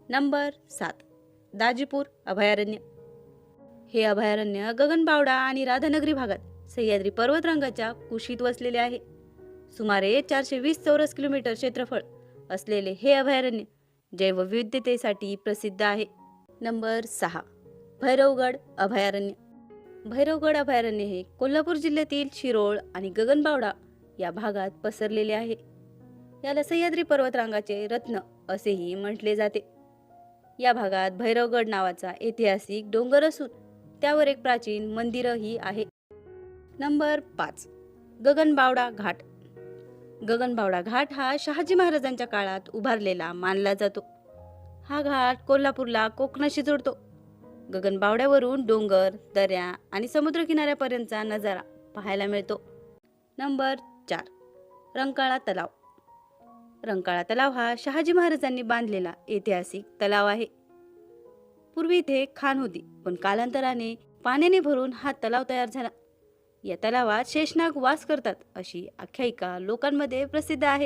Number 7. Dajipur अभयारण्य. हे अभयारण्य गगनबावडा आणि राधानगरी भागात सह्याद्री पर्वतरांगाच्या कुशीत वसलेले आहे. सुमारे 420 चौरस किलोमीटर क्षेत्रफळ असलेले हे अभयारण्य जैवविविधतेसाठी प्रसिद्ध आहे. नंबर 6. भैरवगड अभयारण्य. भैरवगड अभयारण्य हे कोल्हापूर जिल्ह्यातील शिरोळ आणि गगनबावडा या भागात पसरलेले आहे. याला सह्याद्री पर्वतरांगाचे रत्न असेही म्हटले जाते. या भागात भैरवगड नावाचा ऐतिहासिक डोंगर असून त्यावर एक प्राचीन मंदिरही आहे. नंबर 5. गगनबावडा घाट. गगनबावडा घाट हा शहाजी महाराजांच्या काळात उभारलेला मानला जातो. हा घाट कोल्हापूरला कोकणाशी जोडतो. गगनबावड्यावरून डोंगर, दऱ्या आणि समुद्रकिनाऱ्यापर्यंतचा नजारा पाहायला मिळतो. नंबर 4. रंकाळा तलाव. रंकाळा तलाव हा शहाजी महाराजांनी बांधलेला ऐतिहासिक तलाव आहे. पूर्वी इथे खाण होती, पण कालांतराने पाण्याने भरून हा तलाव तयार झाला. या तलावात शेषनाग वास करतात अशी आख्यायिका लोकांमध्ये प्रसिद्ध आहे.